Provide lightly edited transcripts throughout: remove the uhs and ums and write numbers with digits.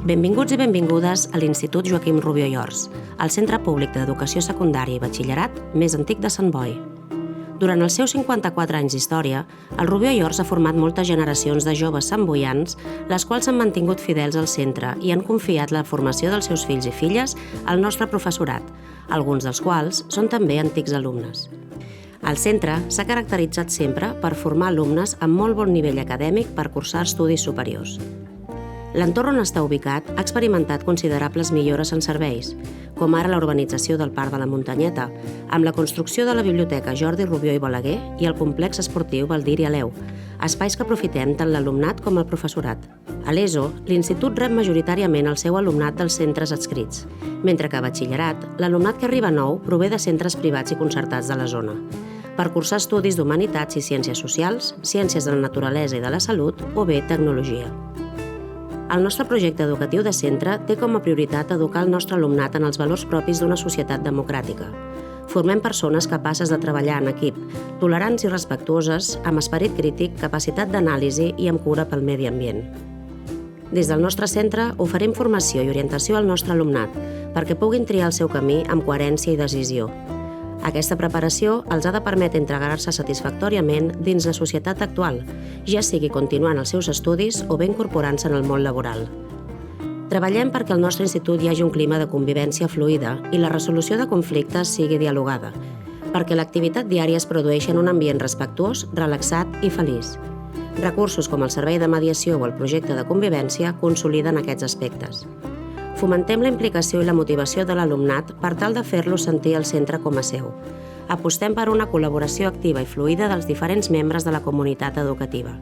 Benvinguts i benvingudes a l'Institut Joaquim Rubió i Ors, el centre públic d'educació secundària i batxillerat més antic de Sant Boi. Durant els seus 54 anys d'història, el Rubió i Ors ha format moltes generacions de joves santboians, les quals s'han mantingut fidels al centre i han confiat la formació dels seus fills i filles al nostre professorat, alguns dels quals són també antics alumnes. El centre s'ha caracteritzat sempre per formar alumnes amb molt bon nivell acadèmic per cursar estudis superiors. L'entorn on està ubicat ha experimentat considerables millores en serveis, com ara la urbanització del Parc de la Muntanyeta, amb la construcció de la Biblioteca Jordi Rubió i Balaguer i el complex esportiu Valdir i Aleu, espais que aprofitem tant l'alumnat com el professorat. A l'ESO, l'Institut rep majoritàriament el seu alumnat dels centres adscrits, mentre que a batxillerat, l'alumnat que arriba nou prové de centres privats i concertats de la zona, per cursar estudis d'humanitats i ciències socials, ciències de la naturalesa i de la salut o bé tecnologia. El nostre projecte educatiu de centre té com a prioritat educar el nostre alumnat en els valors propis d'una societat democràtica. Formem persones capaces de treballar en equip, tolerants i respectuoses, amb esperit crític, capacitat d'anàlisi i amb cura pel medi ambient. Des del nostre centre oferim formació i orientació al nostre alumnat perquè puguin triar el seu camí amb coherència i decisió. Aquesta preparació els ha de permetre integrar-se satisfactòriament dins la societat actual, ja sigui continuant els seus estudis o bé incorporant-se en el món laboral. Treballem perquè al nostre institut hi hagi un clima de convivència fluida i la resolució de conflictes sigui dialogada, perquè l'activitat diària es produeixi en un ambient respectuós, relaxat i feliç. Recursos com el servei de mediació o el projecte de convivència consoliden aquests aspectes. Fomentem la implicació i la motivació de l'alumnat per tal de fer-lo sentir el centre com a seu. Apostem per una col·laboració activa i fluida dels diferents membres de la comunitat educativa.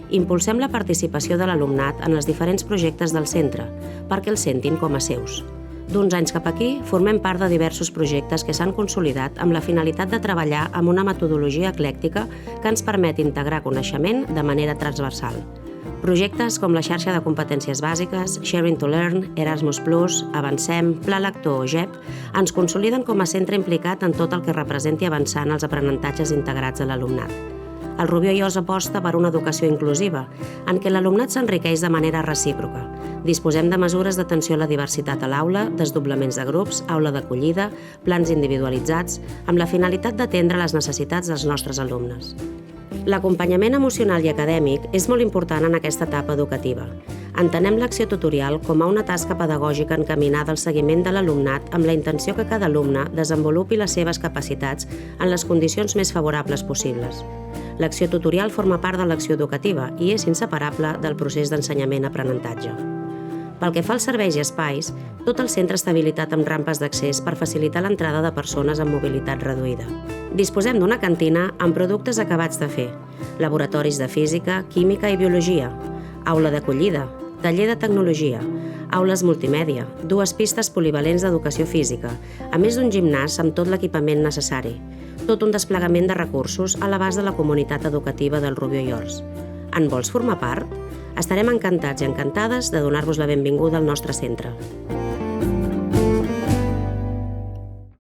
Impulsem la participació de l'alumnat en els diferents projectes del centre, perquè els sentin com a seus. D'uns anys cap aquí, formem part de diversos projectes que s'han consolidat amb la finalitat de treballar amb una metodologia eclèctica que ens permet integrar coneixement de manera transversal. Projectes com la xarxa de competències bàsiques, Sharing to Learn, Erasmus+, Avancem, Pla Lector o GEP ens consoliden com a centre implicat en tot el que representi avançar en els aprenentatges integrats de l'alumnat. El Rubió i Ors aposta per una educació inclusiva, en què l'alumnat s'enriqueix de manera recíproca. Disposem de mesures d'atenció a la diversitat a l'aula, desdoblaments de grups, aula d'acollida, plans individualitzats, amb la finalitat d'atendre les necessitats dels nostres alumnes. L'acompanyament emocional i acadèmic és molt important en aquesta etapa educativa. Entenem l'acció tutorial com a una tasca pedagògica encaminada al seguiment de l'alumnat amb la intenció que cada alumne desenvolupi les seves capacitats en les condicions més favorables possibles. L'acció tutorial forma part de l'acció educativa i és inseparable del procés d'ensenyament-aprenentatge. Pel que fa als serveis i espais, tot el centre està habilitat amb rampes d'accés per facilitar l'entrada de persones amb mobilitat reduïda. Disposem d'una cantina amb productes acabats de fer, laboratoris de física, química i biologia, aula d'acollida, taller de tecnologia, aules multimèdia, 2 pistes polivalents d'educació física, a més d'un gimnàs amb tot l'equipament necessari, tot un desplegament de recursos a l'abast de la comunitat educativa del Rubió i Ors. En vols formar part? Estarem encantats i encantades de donar-vos la benvinguda al nostre centre.